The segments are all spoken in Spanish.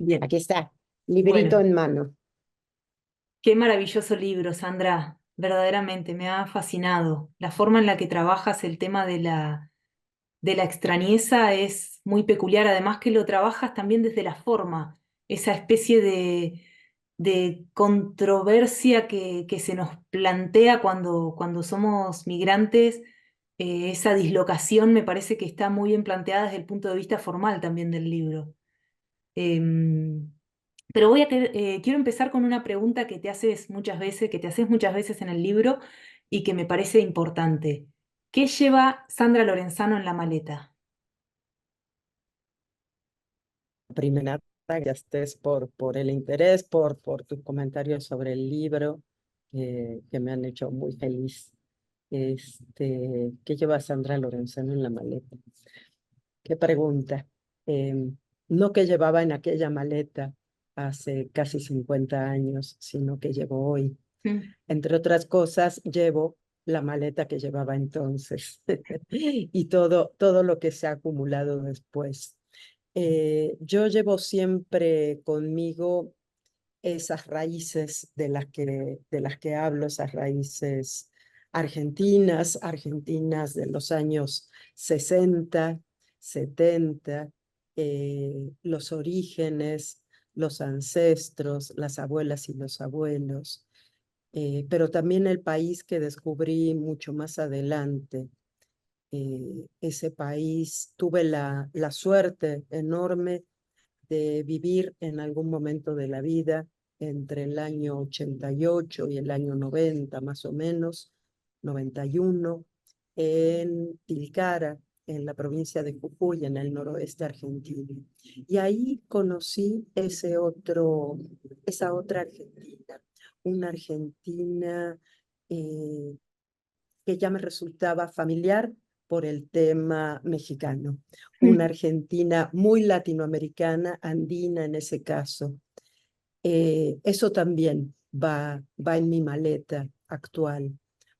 Bien, Aquí está, librito bueno, en mano. qué maravilloso libro, Sandra. Verdaderamente me ha fascinado. La forma en la que trabajas el tema de la extrañeza es muy peculiar, además que lo trabajas también desde la forma, esa especie de controversia que se nos plantea cuando somos migrantes. Esa dislocación me parece que está muy bien planteada desde el punto de vista formal también del libro. Em, Pero quiero empezar con una pregunta que te haces muchas veces, que te haces muchas veces en el libro y que me parece importante. ¿Qué lleva Sandra Lorenzano en la maleta? Primera, gracias por el interés, por tus comentarios sobre el libro, que me han hecho muy feliz. ¿Qué lleva Sandra Lorenzano en la maleta? Qué pregunta. No que llevaba en aquella maleta hace casi 50 años, sino que llevo hoy. Mm. Entre otras cosas, llevo la maleta que llevaba entonces y todo lo que se ha acumulado después. Yo llevo siempre conmigo esas raíces de las que hablo, esas raíces argentinas de los años 60, 70, los orígenes, los ancestros, las abuelas y los abuelos, pero también el país que descubrí mucho más adelante. Ese país, tuve la suerte enorme de vivir en algún momento de la vida entre el año 88 y el año 90, más o menos, 91, en Tilcara, en la provincia de Jujuy, en el noroeste argentino. Y ahí conocí esa otra Argentina, una Argentina eh, que ya me resultaba familiar por el tema mexicano. Una Argentina muy latinoamericana, andina en ese caso. Eso también va en mi maleta actual,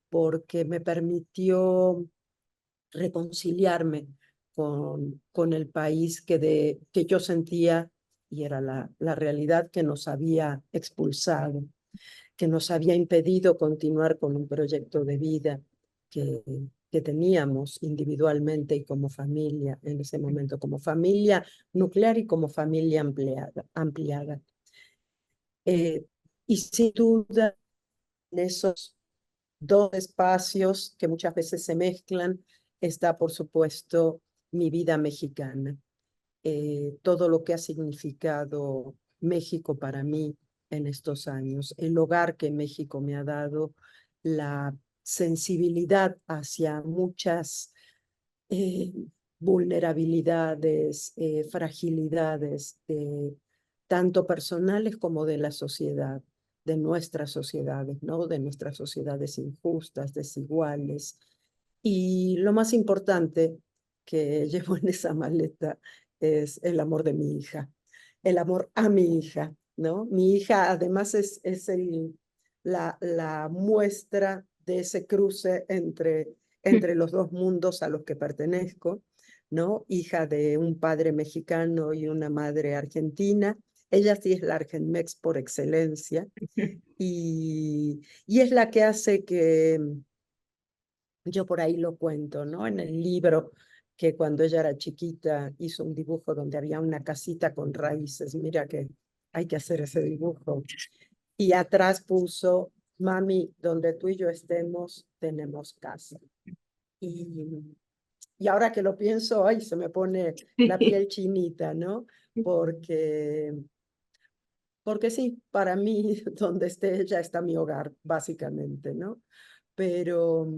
porque me permitió reconciliarme con el país que yo sentía, y era la realidad, que nos había expulsado, que nos había impedido continuar con un proyecto de vida que, que teníamos individualmente y como familia en ese momento, como familia nuclear y como familia ampliada. Y sin duda, en esos dos espacios que muchas veces se mezclan, está, por supuesto, mi vida mexicana. Todo lo que ha significado México para mí en estos años, el hogar que México me ha dado, la sensibilidad hacia muchas eh, vulnerabilidades, fragilidades, tanto personales como de la sociedad, de nuestras sociedades, ¿no? De nuestras sociedades injustas, desiguales. Y lo más importante que llevo en esa maleta es el amor de mi hija, el amor a mi hija, ¿no? Mi hija además es la muestra de ese cruce entre los dos mundos a los que pertenezco, ¿no? Hija de un padre mexicano y una madre argentina. Ella sí es la Argenmex por excelencia y es la que hace que yo por ahí lo cuento, ¿no? En el libro, que cuando ella era chiquita hizo un dibujo donde había una casita con raíces. Mira que hay que hacer ese dibujo. Y atrás puso: mami, donde tú y yo estemos, tenemos casa. Y, y ahora que lo pienso, ay, se me pone la piel chinita, ¿no? Porque, porque sí, para mí, donde esté ella está mi hogar, básicamente, ¿no? Pero,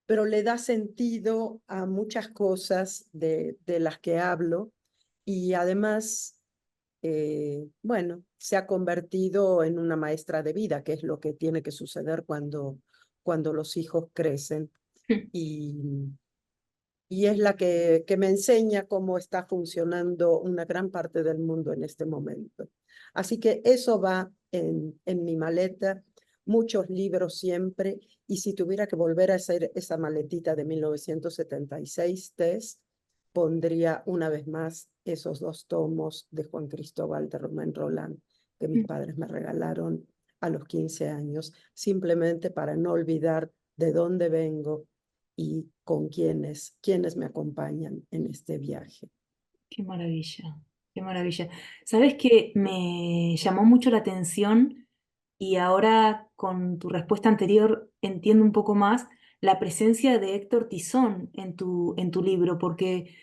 pero le da sentido a muchas cosas de las que hablo, y además, bueno, se ha convertido en una maestra de vida, que es lo que tiene que suceder cuando los hijos crecen. Y, y es la que me enseña cómo está funcionando una gran parte del mundo en este momento. Así que eso va en mi maleta, muchos libros siempre, y si tuviera que volver a hacer esa maletita de 1976, Tess, pondría una vez más esos 2 tomos de Juan Cristóbal de Romain Rolland que mis Mm. padres me regalaron a los 15 años, simplemente para no olvidar de dónde vengo y con quiénes me acompañan en este viaje. Qué maravilla, qué maravilla. ¿Sabes qué? Me llamó mucho la atención y ahora con tu respuesta anterior entiendo un poco más la presencia de Héctor Tizón en tu libro, porque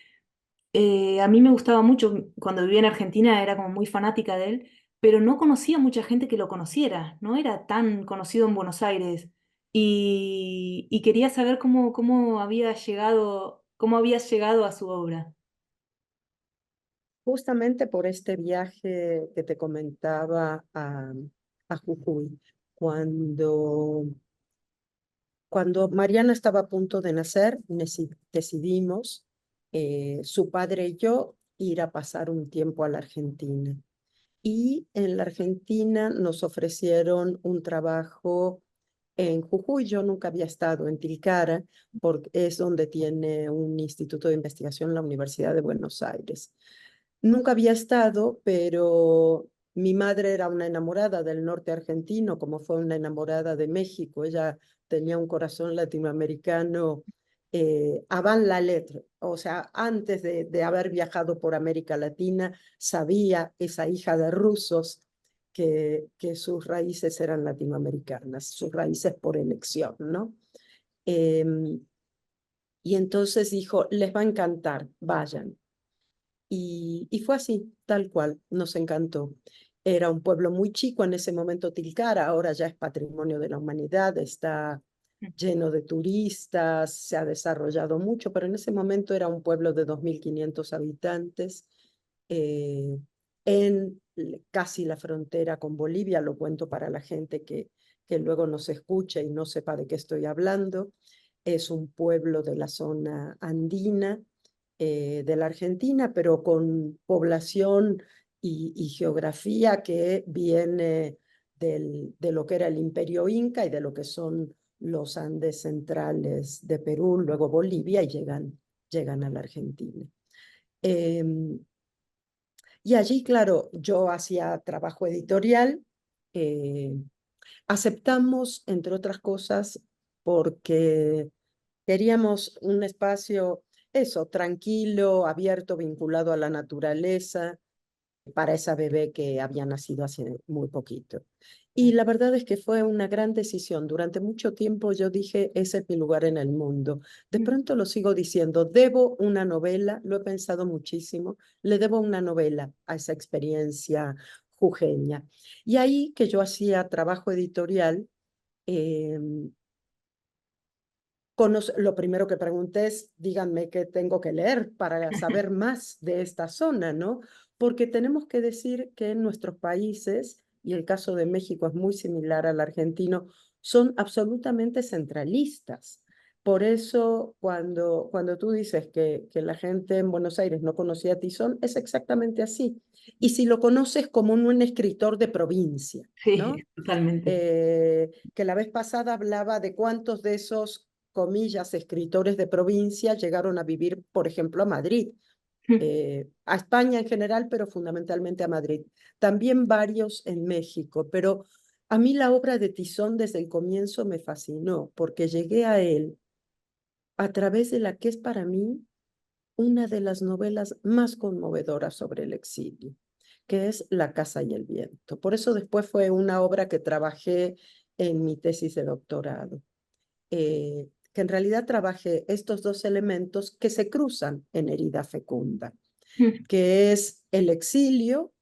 a mí me gustaba mucho, cuando vivía en Argentina era como muy fanática de él, pero no conocía mucha gente que lo conociera, no era tan conocido en Buenos Aires. Y quería saber cómo habías llegado a su obra. Justamente por este viaje que te comentaba a Jujuy, cuando, cuando Mariana estaba a punto de nacer, decidimos, su padre y yo, ir a pasar un tiempo a la Argentina. Y en la Argentina nos ofrecieron un trabajo en Jujuy. Yo nunca había estado en Tilcara, porque es donde tiene un instituto de investigación la Universidad de Buenos Aires. Nunca había estado, pero mi madre era una enamorada del norte argentino, como fue una enamorada de México. Ella tenía un corazón latinoamericano avant la lettre. O sea, antes de haber viajado por América Latina, sabía esa hija de rusos que sus raíces eran latinoamericanas, sus raíces por elección, ¿no? Em, y entonces dijo, les va a encantar, vayan. Y fue así, tal cual, nos encantó. Era un pueblo muy chico en ese momento, Tilcara, ahora ya es patrimonio de la humanidad, está lleno de turistas, se ha desarrollado mucho, pero en ese momento era un pueblo de 2.500 habitantes, eh, en casi la frontera con Bolivia. Lo cuento para la gente que luego nos escuche y no sepa de qué estoy hablando. Es un pueblo de la zona andina, de la Argentina, pero con población y geografía que viene de lo que era el Imperio Inca y de lo que son los Andes centrales de Perú, luego Bolivia, y llegan a la Argentina. Eh, y allí, claro, yo hacía trabajo editorial. eh, Aceptamos, entre otras cosas, porque queríamos un espacio, eso, tranquilo, abierto, vinculado a la naturaleza, para esa bebé que había nacido hace muy poquito. Y la verdad es que fue una gran decisión. Durante mucho tiempo yo dije, ese es mi lugar en el mundo. De pronto lo sigo diciendo, debo una novela, lo he pensado muchísimo, le debo una novela a esa experiencia jujeña. Y ahí que yo hacía trabajo editorial, eh, lo primero que pregunté es, díganme qué tengo que leer para saber más de esta zona, ¿no? Porque tenemos que decir que en nuestros países, y el caso de México es muy similar al argentino, son absolutamente centralistas. Por eso, cuando tú dices que la gente en Buenos Aires no conocía a Tizón, es exactamente así. Y si lo conoces como un escritor de provincia, Sí, ¿no? totalmente. Que la vez pasada hablaba de cuántos de esos, comillas, escritores de provincia llegaron a vivir, por ejemplo, a Madrid, a España en general, pero fundamentalmente a Madrid. También varios en México, pero a mí la obra de Tizón desde el comienzo me fascinó, porque llegué a él a través de la que es para mí una de las novelas más conmovedoras sobre el exilio, que es La casa y el viento. Por eso después fue una obra que trabajé en mi tesis de doctorado, que en realidad trabajé estos 2 elementos que se cruzan en Herida Fecunda, que es el exilio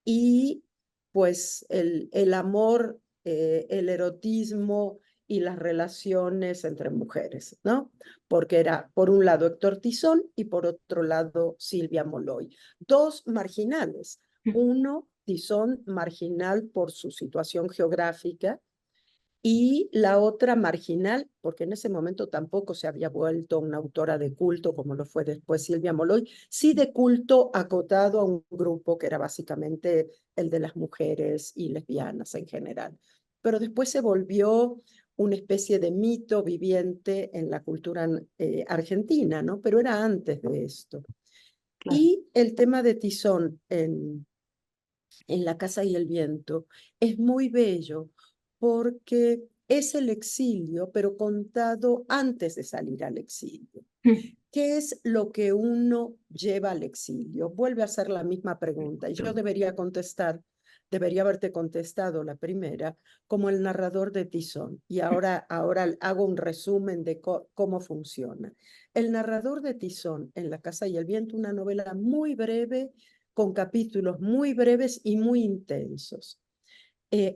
y pues el amor, el erotismo y las relaciones entre mujeres, ¿no? Porque era por un lado Héctor Tizón y por otro lado Silvia Moloy. 2 marginales. Uno, Tizón, marginal por su situación geográfica, y la otra marginal, porque en ese momento tampoco se había vuelto una autora de culto como lo fue después Silvia Moloy, sí de culto acotado a un grupo que era básicamente el de las mujeres y lesbianas en general. Pero después se volvió una especie de mito viviente en la cultura argentina, ¿no? Pero era antes de esto. Claro. Y el tema de Tizón en La Casa y el Viento es muy bello porque es el exilio, pero contado antes de salir al exilio. ¿Qué es lo que uno lleva al exilio? Vuelve a ser la misma pregunta y yo debería haberte contestado la primera como el narrador de Tizón. Y ahora hago un resumen de cómo funciona. El narrador de Tizón en La Casa y el Viento, una novela muy breve, con capítulos muy breves y muy intensos,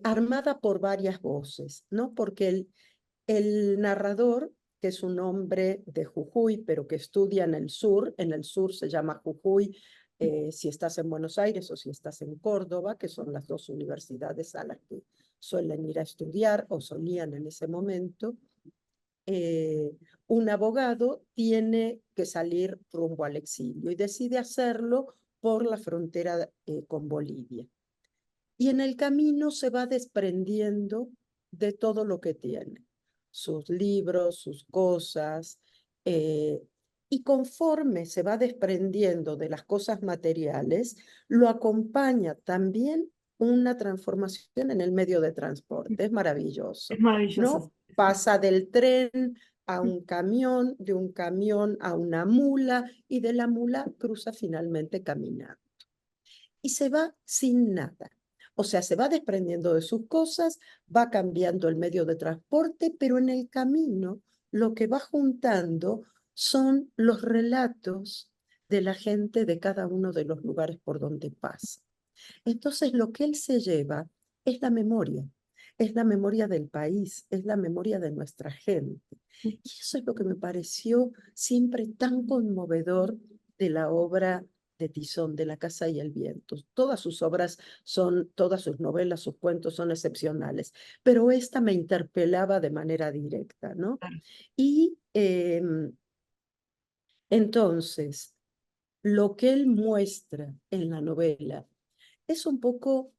armada por varias voces, ¿no? Porque el narrador, que es un hombre de Jujuy, pero que estudia en el sur se llama Jujuy, si estás en Buenos Aires o si estás en Córdoba, que son las dos universidades a las que suelen ir a estudiar o solían en ese momento, eh, un abogado tiene que salir rumbo al exilio y decide hacerlo por la frontera con Bolivia. Y en el camino se va desprendiendo de todo lo que tiene, sus libros, sus cosas, eh, y conforme se va desprendiendo de las cosas materiales, lo acompaña también una transformación en el medio de transporte. Es Es maravilloso, maravilloso. ¿no? Pasa del tren a un camión, de un camión a una mula, y de la mula cruza finalmente caminando y se va sin nada. O sea, se va desprendiendo de sus cosas, va cambiando el medio de transporte, pero en el camino lo que va juntando son los relatos de la gente de cada uno de los lugares por donde pasa. Entonces, lo que él se lleva es la memoria del país, es la memoria de nuestra gente. Y eso es lo que me pareció siempre tan conmovedor de la obra de Tizón, de La Casa y el Viento. Todas sus obras todas sus novelas, sus cuentos son excepcionales, pero esta me interpelaba de manera directa, ¿no? Claro. Y entonces, lo que él muestra en la novela es un poco,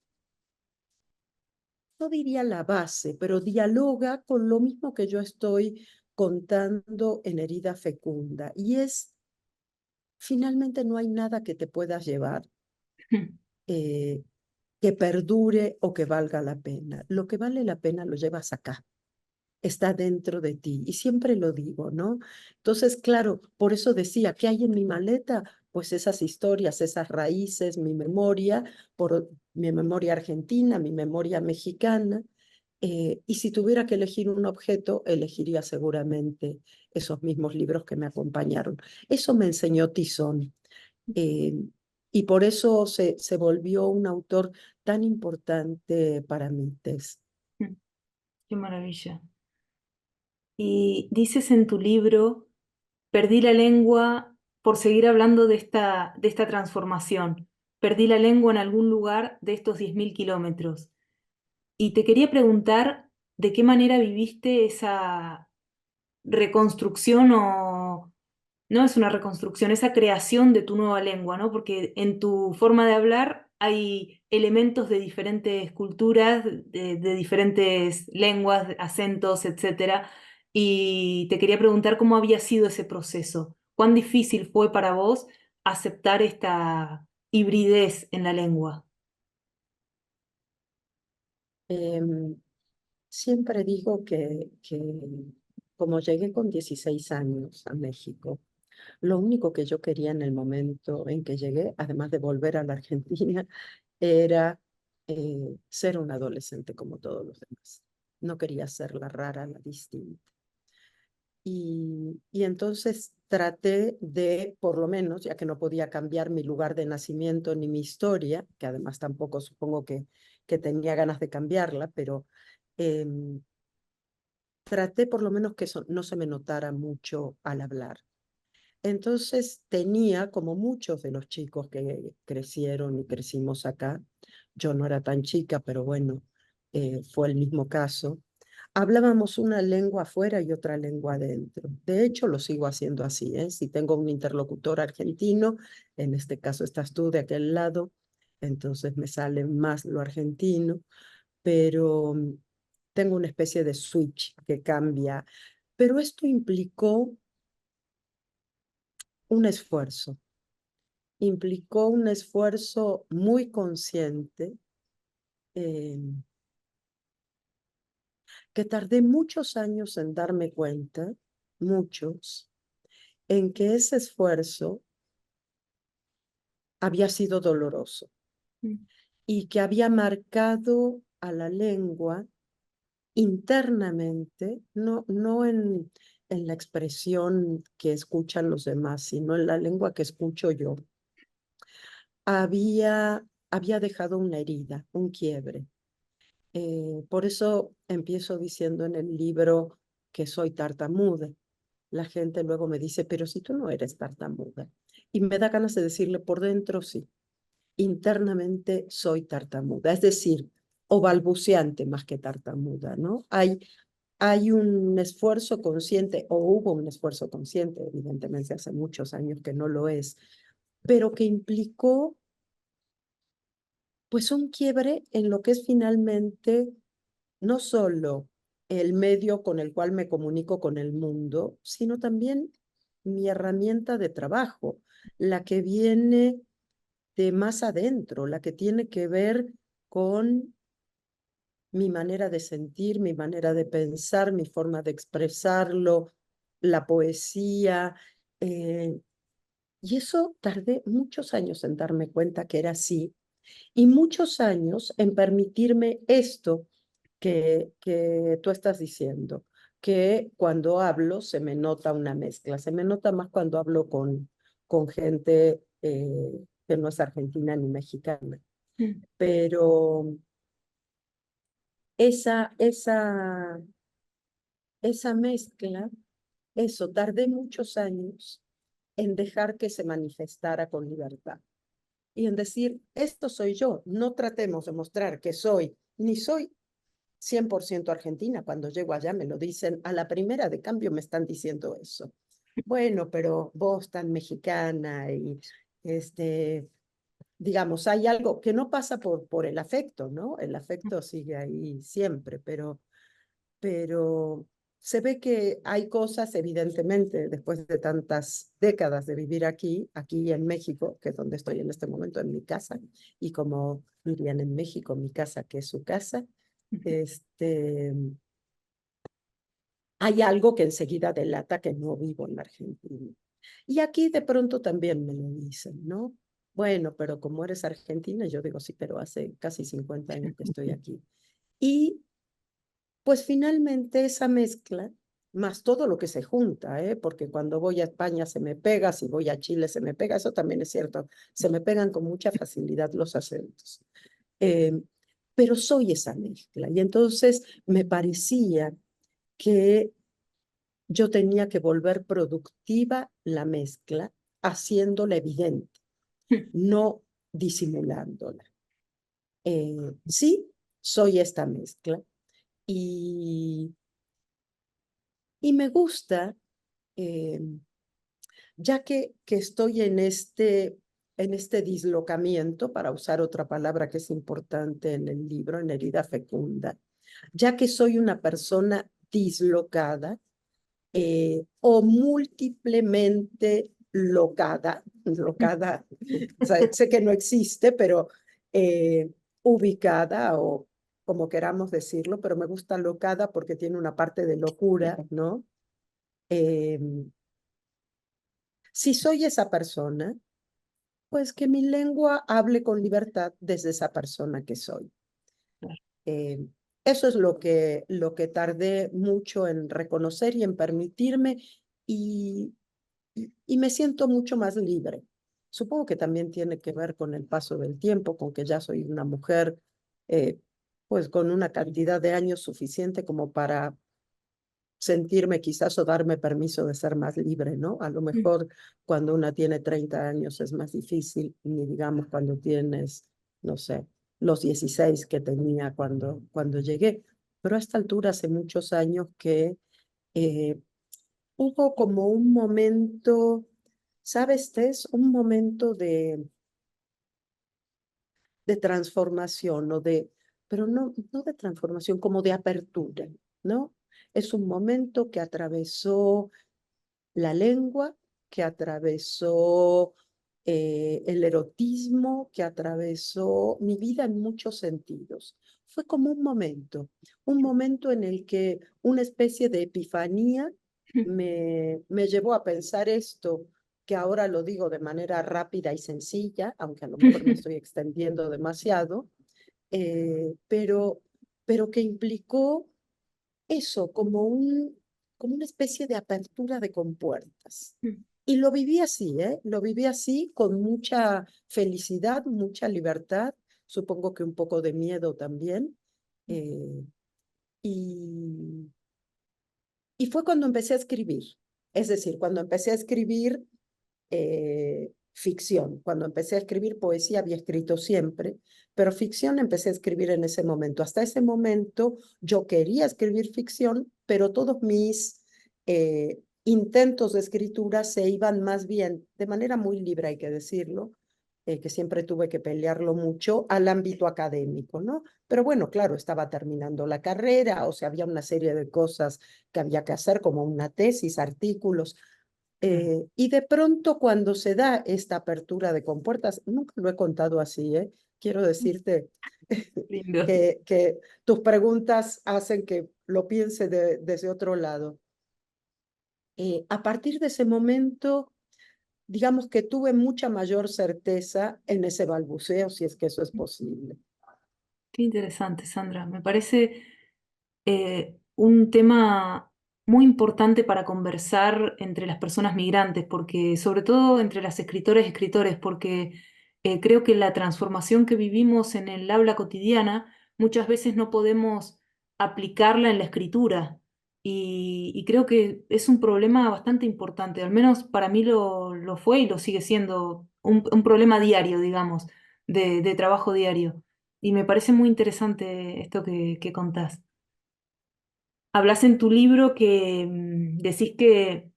no diría la base, pero dialoga con lo mismo que yo estoy contando en Herida Fecunda. Y es, finalmente no hay nada que te puedas llevar eh, que perdure o que valga la pena. Lo que vale la pena lo llevas acá, está dentro de ti. Y siempre lo digo, ¿no? Entonces, claro, por eso decía, ¿qué hay en mi maleta? Pues esas historias, esas raíces, mi memoria argentina, mi memoria mexicana. Y si tuviera que elegir un objeto, elegiría seguramente esos mismos libros que me acompañaron. Eso me enseñó Tizón. eh, y por eso se volvió un autor tan importante para mí, Tess. Qué maravilla. Y dices en tu libro, perdí la lengua por seguir hablando de esta transformación. Perdí la lengua en algún lugar de estos 10.000 kilómetros. Y te quería preguntar de qué manera viviste esa reconstrucción o no es una reconstrucción, esa creación de tu nueva lengua, ¿no? Porque en tu forma de hablar hay elementos de diferentes culturas, de diferentes lenguas, acentos, etcétera. Y te quería preguntar cómo había sido ese proceso. ¿Cuán difícil fue para vos aceptar esta hibridez en la lengua? Siempre digo que como llegué con 16 años a México, lo único que yo quería en el momento en que llegué, además de volver a la Argentina, era ser un adolescente como todos los demás. No quería ser la rara, la distinta. Y entonces traté de, por lo menos, ya que no podía cambiar mi lugar de nacimiento ni mi historia, que además tampoco supongo que tenía ganas de cambiarla, pero em, traté por lo menos que eso no se me notara mucho al hablar. Entonces tenía, como muchos de los chicos que crecieron y crecimos acá, yo no era tan chica, pero bueno, fue el mismo caso, hablábamos una lengua afuera y otra lengua adentro. De hecho, lo sigo haciendo así, ¿eh? Si tengo un interlocutor argentino, en este caso estás tú de aquel lado, entonces me sale más lo argentino, pero tengo una especie de switch que cambia, pero esto implicó un esfuerzo muy consciente, eh, que tardé muchos años en darme cuenta, muchos, en que ese esfuerzo había sido doloroso Mm. y que había marcado a la lengua internamente, no en la expresión que escuchan los demás, sino en la lengua que escucho yo. Había dejado una herida, un quiebre. Por eso empiezo diciendo en el libro que soy tartamuda. La gente luego me dice, pero si tú no eres tartamuda. Y me da ganas de decirle, por dentro sí, internamente soy tartamuda, es decir, o balbuceante más que tartamuda, ¿no? Hay un esfuerzo consciente, o hubo un esfuerzo consciente, evidentemente hace muchos años que no lo es, pero que implicó pues un quiebre en lo que es finalmente no solo el medio con el cual me comunico con el mundo, sino también mi herramienta de trabajo, la que viene de más adentro, la que tiene que ver con mi manera de sentir, mi manera de pensar, mi forma de expresarlo, la poesía. eh, y eso tardé muchos años en darme cuenta que era así y muchos años en permitirme esto que tú estás diciendo, que cuando hablo se me nota una mezcla, se me nota más cuando hablo con gente que no es argentina ni mexicana, Mm. pero esa, esa, esa mezcla, eso, tardé muchos años en dejar que se manifestara con libertad y en decir, esto soy yo, no tratemos de mostrar que soy, ni soy 100% argentina. Cuando llego allá me lo dicen, a la primera de cambio me están diciendo eso. Bueno, pero vos tan mexicana y digamos, hay algo que no pasa por el afecto, ¿no? El afecto sigue ahí siempre, pero se ve que hay cosas, evidentemente, después de tantas décadas de vivir aquí en México, que es donde estoy en este momento, en mi casa, y como dirían en México, mi casa, que es su casa, este, hay algo que enseguida delata que no vivo en Argentina. Y aquí de pronto también me lo dicen, ¿no? Bueno, pero como eres argentina, yo digo, sí, pero hace casi 50 años que estoy aquí. Y pues finalmente esa mezcla, más todo lo que se junta, ¿eh? Porque cuando voy a España se me pega, si voy a Chile se me pega, eso también es cierto, se me pegan con mucha facilidad los acentos. Eh, pero soy esa mezcla y entonces me parecía que yo tenía que volver productiva la mezcla, haciéndola evidente, no disimulándola. Sí, soy esta mezcla y, y me gusta, eh, ya que estoy en este dislocamiento, para usar otra palabra que es importante en el libro, en herida fecunda, ya que soy una persona dislocada, o múltiplemente locada, o sea, sé que no existe, pero ubicada o como queramos decirlo, pero me gusta locada porque tiene una parte de locura, ¿no? Eh, si soy esa persona, pues que mi lengua hable con libertad desde esa persona que soy. Eh, Eso es lo que tardé mucho en reconocer y en permitirme y me siento mucho más libre. Supongo que también tiene que ver con el paso del tiempo, con que ya soy una mujer, eh, pues con una cantidad de años suficiente como para sentirme quizás o darme permiso de ser más libre, ¿no? A lo Mm. mejor cuando una tiene 30 años es más difícil, ni digamos cuando tienes, no sé, los 16 que tenía cuando llegué. Pero a esta altura hace muchos años que eh, hubo como un momento, ¿sabes, Tess? Un momento de transformación o pero no de transformación, como de apertura, ¿no? Es un momento que atravesó la lengua, que atravesó el erotismo, que atravesó mi vida en muchos sentidos. Fue como un momento en el que una especie de epifanía me llevó a pensar esto, que ahora lo digo de manera rápida y sencilla, aunque a lo mejor me estoy extendiendo demasiado, pero que implicó eso, como una especie de apertura de compuertas. Y lo viví así, ¿eh? Lo viví así con mucha felicidad, mucha libertad, supongo que un poco de miedo también. eh, y, y fue cuando empecé a escribir. Es decir, cuando empecé a escribir ficción. Cuando empecé a escribir poesía había escrito siempre, pero ficción empecé a escribir en ese momento. Hasta ese momento yo quería escribir ficción, pero todos mis intentos de escritura se iban más bien, de manera muy libre hay que decirlo, que siempre tuve que pelearlo mucho al ámbito académico, ¿no? Pero bueno, claro, estaba terminando la carrera, o sea, había una serie de cosas que había que hacer, como una tesis, artículos, y de pronto cuando se da esta apertura de compuertas, nunca lo he contado así, ¿eh? Quiero decirte Lindo. que tus preguntas hacen que lo piense desde otro lado. A partir de ese momento, digamos que tuve mucha mayor certeza en ese balbuceo, si es que eso es posible. Qué interesante, Sandra. Me parece un tema muy importante para conversar entre las personas migrantes, porque sobre todo entre las escritoras y escritores, porque creo que la transformación que vivimos en el habla cotidiana muchas veces no podemos aplicarla en la escritura. Y creo que es un problema bastante importante, al menos para mí lo fue y lo sigue siendo un problema diario, digamos, de trabajo diario. Y me parece muy interesante esto que contás. Hablas en tu libro que decís que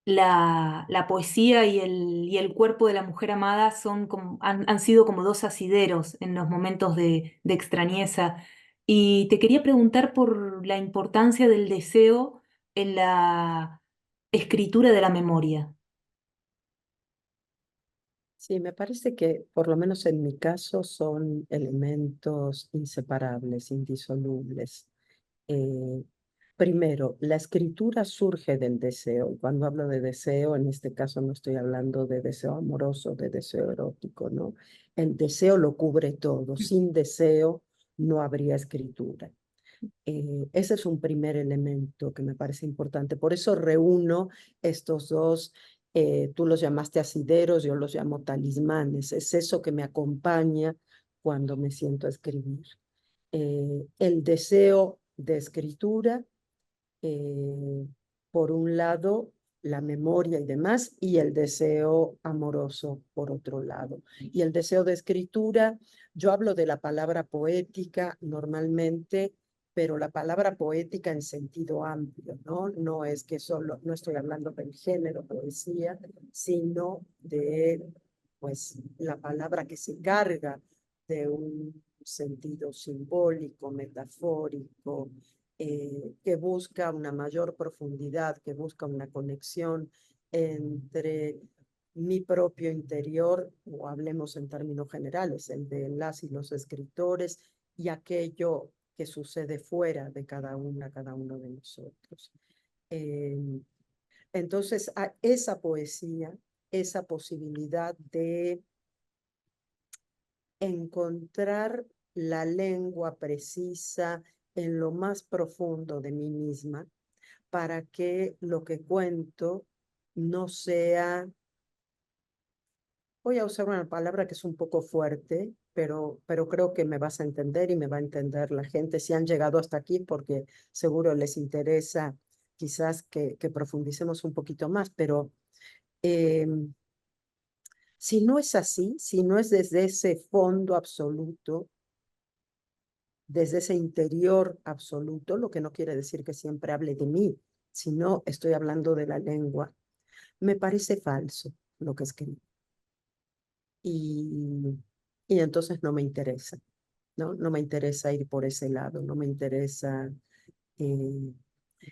la poesía y el cuerpo de la mujer amada han sido como dos asideros en los momentos de extrañeza. Y te quería preguntar por la importancia del deseo en la escritura de la memoria. Sí, me parece que por lo menos en mi caso son elementos inseparables, indisolubles. Eh, Primero, la escritura surge del deseo. Y cuando hablo de deseo, en este caso no estoy hablando de deseo amoroso, de deseo erótico, ¿no? El deseo lo cubre todo. Sin deseo no habría escritura. Ese es un primer elemento que me parece importante. Por eso reúno estos dos, tú los llamaste asideros, yo los llamo talismanes. Es eso que me acompaña cuando me siento a escribir. El deseo de escritura, eh, por un lado, la memoria y demás, y el deseo amoroso por otro lado. Y el deseo de escritura, yo hablo de la palabra poética normalmente, pero la palabra poética en sentido amplio, ¿no? No es que solo, no estoy hablando del género poesía, sino de, pues, la palabra que se carga de un sentido simbólico, metafórico, que busca una mayor profundidad, que busca una conexión entre mi propio interior, o hablemos en términos generales, el de las y los escritores, y aquello que sucede fuera de cada uno de nosotros. Eh, entonces, a esa poesía, esa posibilidad de encontrar la lengua precisa en lo más profundo de mí misma, para que lo que cuento no sea, voy a usar una palabra que es un poco fuerte, pero creo que me vas a entender y me va a entender la gente si han llegado hasta aquí, porque seguro les interesa quizás que profundicemos un poquito más, pero eh, si no es así, si no es desde ese fondo absoluto, desde ese interior absoluto, lo que no quiere decir que siempre hable de mí, sino estoy hablando de la lengua, me parece falso lo que escribo. Y, y entonces no me interesa. ¿no? No me interesa ir por ese lado, no me interesa, eh,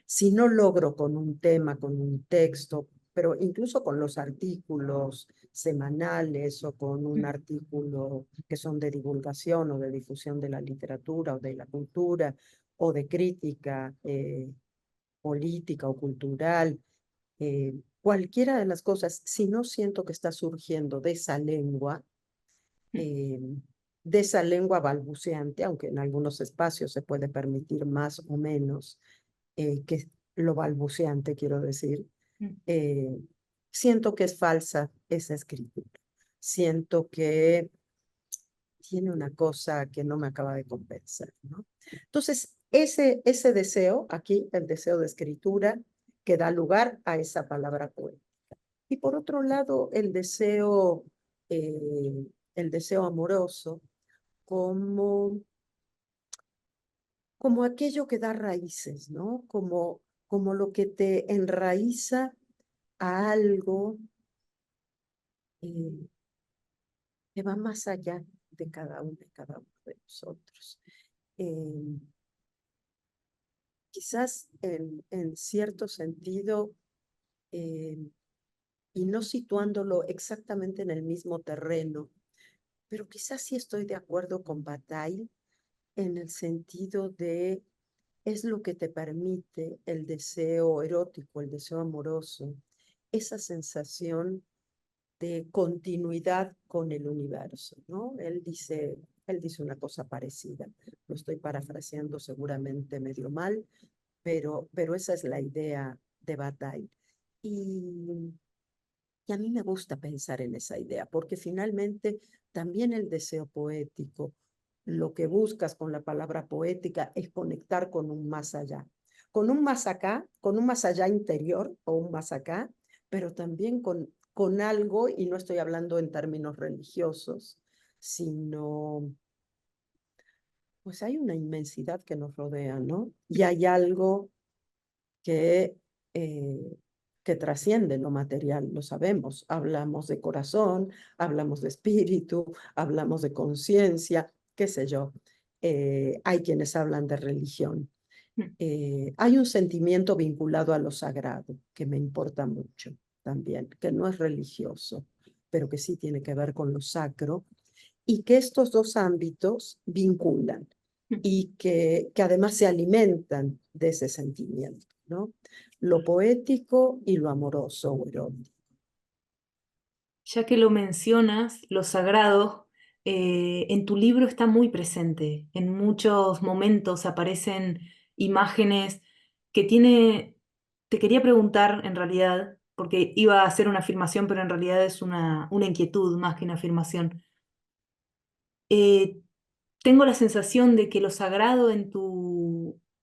si no logro con un tema, con un texto, pero incluso con los artículos semanales o con un artículo que son de divulgación o de difusión de la literatura o de la cultura o de crítica política o cultural, cualquiera de las cosas, si no siento que está surgiendo eh, de esa lengua balbuceante, aunque en algunos espacios se puede permitir más o menos, que lo balbuceante, quiero decir, eh, siento que es falsa esa escritura. Siento que tiene una cosa que no me acaba de convencer, ¿no? Entonces, ese deseo, aquí el deseo de escritura, que da lugar a esa palabra poética. Y por otro lado, el deseo amoroso como, como aquello que da raíces, ¿no? Como lo que te enraiza a algo eh, que va más allá de cada uno de nosotros. Eh, Quizás en cierto sentido, eh, y no situándolo exactamente en el mismo terreno, pero quizás sí estoy de acuerdo con Bataille en el sentido de es lo que te permite el deseo erótico, el deseo amoroso, esa sensación de continuidad con el universo, ¿no? Él dice una cosa parecida. Lo estoy parafraseando seguramente medio mal, pero esa es la idea de Bataille. Y, y a mí me gusta pensar en esa idea, porque finalmente también el deseo poético, lo que buscas con la palabra poética es conectar con un más allá, con un más acá, con un más allá interior o un más acá, pero también con algo, y no estoy hablando en términos religiosos, sino pues hay una inmensidad que nos rodea, ¿no? Y hay algo que, eh, que trasciende lo material, lo sabemos. Hablamos de corazón, hablamos de espíritu, hablamos de conciencia, qué sé yo. Hay quienes hablan de religión. Hay un sentimiento vinculado a lo sagrado que me importa mucho también, que no es religioso, pero que sí tiene que ver con lo sacro, y que estos dos ámbitos vinculan y que además se alimentan de ese sentimiento, ¿no? Lo poético y lo amoroso o erótico. Ya que lo mencionas, lo sagrado, en tu libro está muy presente. En muchos momentos aparecen imágenes que tiene... Te quería preguntar en realidad, porque iba a hacer una afirmación, pero en realidad es una inquietud más que una afirmación. Eh, Tengo la sensación de que lo sagrado en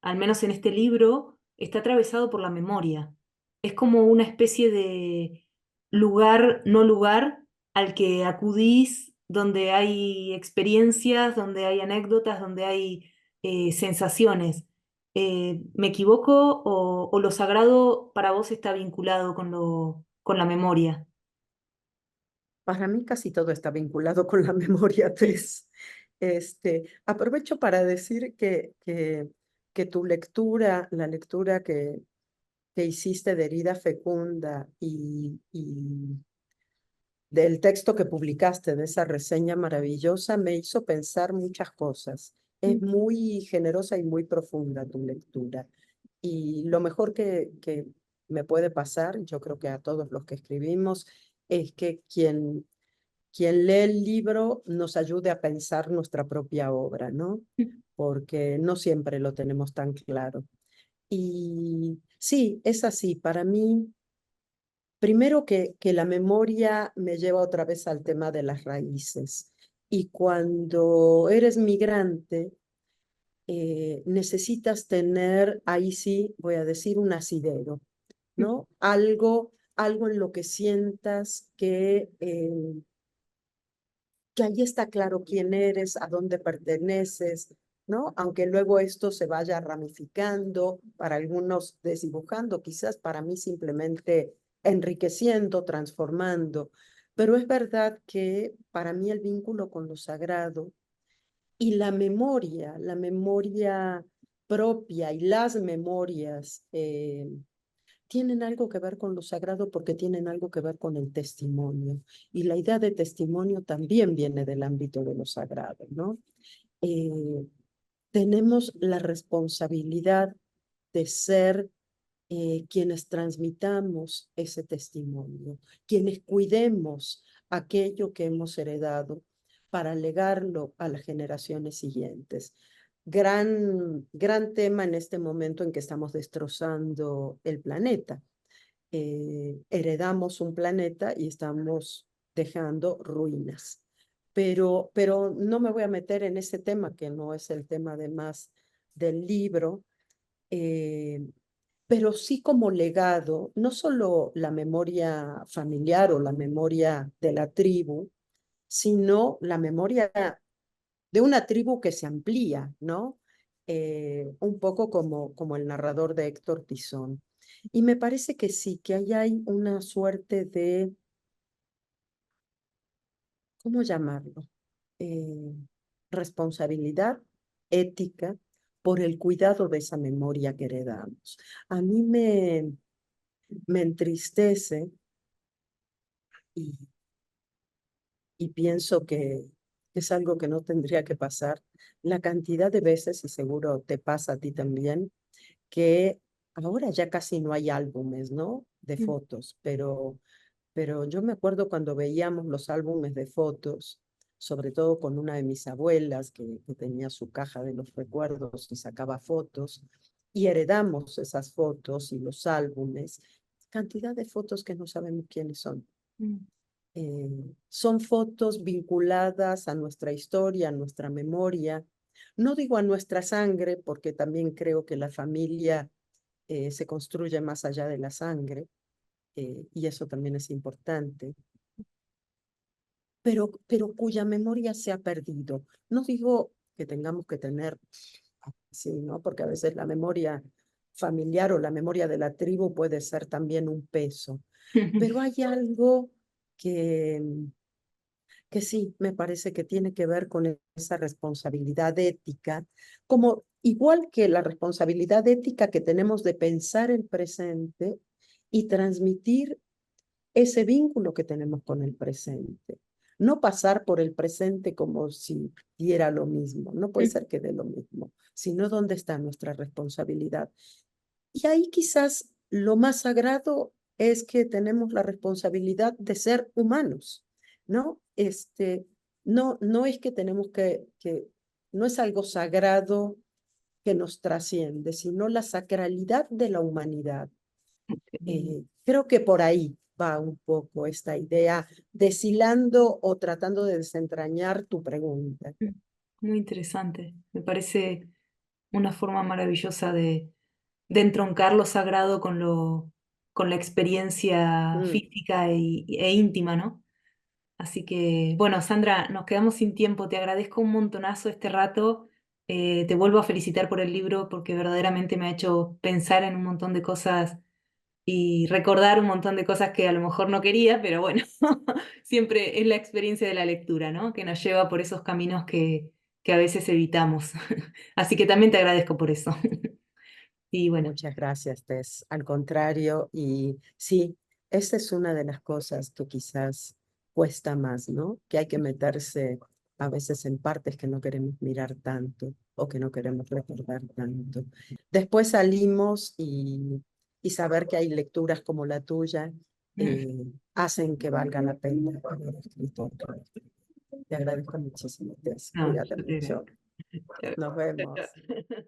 al menos en este libro, está atravesado por la memoria. Es como una especie de lugar, no lugar, al que acudís, donde hay experiencias, donde hay anécdotas, donde hay sensaciones. ¿Me equivoco o lo sagrado para vos está vinculado con la memoria? Para mí casi todo está vinculado con la memoria, Tess. Aprovecho para decir que tu lectura, la lectura que hiciste de Herida Fecunda y del texto que publicaste, de esa reseña maravillosa, me hizo pensar muchas cosas. Es muy generosa y muy profunda tu lectura. Y lo mejor que me puede pasar, yo creo que a todos los que escribimos, es que quien lee el libro nos ayude a pensar nuestra propia obra, ¿no? Porque no siempre lo tenemos tan claro. Y sí, es así. Para mí, primero que la memoria me lleva otra vez al tema de las raíces. Y cuando eres migrante, necesitas tener, ahí sí, voy a decir, un asidero, ¿no? Algo en lo que sientas que ahí está claro quién eres, a dónde perteneces, ¿no? Aunque luego esto se vaya ramificando, para algunos desdibujando, quizás para mí simplemente enriqueciendo, transformando. Pero es verdad que para mí el vínculo con lo sagrado Y la memoria propia y las memorias tienen algo que ver con lo sagrado porque tienen algo que ver con el testimonio. Y la idea de testimonio también viene del ámbito de lo sagrado, ¿no? Eh, tenemos la responsabilidad de ser quienes transmitamos ese testimonio, quienes cuidemos aquello que hemos heredado para legarlo a las generaciones siguientes. Gran tema en este momento en que estamos destrozando el planeta. Heredamos un planeta y estamos dejando ruinas. Pero no me voy a meter en ese tema, que no es el tema además del libro, eh, pero sí como legado, no solo la memoria familiar o la memoria de la tribu, sino la memoria de una tribu que se amplía, ¿no? Un poco como el narrador de Héctor Tizón. Y me parece que sí, que ahí hay una suerte de, ¿cómo llamarlo? Eh, responsabilidad ética por el cuidado de esa memoria que heredamos. A mí me entristece y, y pienso que es algo que no tendría que pasar. La cantidad de veces, y seguro te pasa a ti también, que ahora ya casi no hay álbumes, ¿no? De Mm, fotos, pero yo me acuerdo cuando veíamos los álbumes de fotos, sobre todo con una de mis abuelas que tenía su caja de los recuerdos y sacaba fotos, y heredamos esas fotos y los álbumes, cantidad de fotos que no sabemos quiénes son. mm, Son fotos vinculadas a nuestra historia, a nuestra memoria. No digo a nuestra sangre, porque también creo que la familia se construye más allá de la sangre, y eso también es importante, pero cuya memoria se ha perdido. No digo que tengamos que tener, sí, ¿no? Porque a veces la memoria familiar o la memoria de la tribu puede ser también un peso, pero hay algo que, que sí, me parece que tiene que ver con esa responsabilidad ética, como igual que la responsabilidad ética que tenemos de pensar el presente y transmitir ese vínculo que tenemos con el presente. No pasar por el presente como si diera lo mismo, no puede ser que dé lo mismo, sino dónde está nuestra responsabilidad. Y ahí quizás lo más sagrado es que tenemos la responsabilidad de ser humanos, ¿no? No es que tenemos no es algo sagrado que nos trasciende, sino la sacralidad de la humanidad. Creo que por ahí va un poco esta idea, deshilando o tratando de desentrañar tu pregunta. Muy interesante. Me parece una forma maravillosa de entroncar lo sagrado con la experiencia Mm, física e íntima, ¿no? Así que, bueno, Sandra, nos quedamos sin tiempo. Te agradezco un montonazo este rato. Te vuelvo a felicitar por el libro porque verdaderamente me ha hecho pensar en un montón de cosas y recordar un montón de cosas que a lo mejor no quería, pero bueno, siempre es la experiencia de la lectura, ¿no? Que nos lleva por esos caminos que a veces evitamos. Así que también te agradezco por eso. Y bueno, muchas gracias, Tess. Al contrario, y sí, esa es una de las cosas que quizás cuesta más, ¿no? Que hay que meterse a veces en partes que no queremos mirar tanto o que no queremos recordar tanto. Después salimos y saber que hay lecturas como la tuya hacen que valga la pena haber escrito. Te agradezco muchísimo, Tess. no, Cuídate yo te mucho. agradezco. Chao, Nos chao, vemos. chao.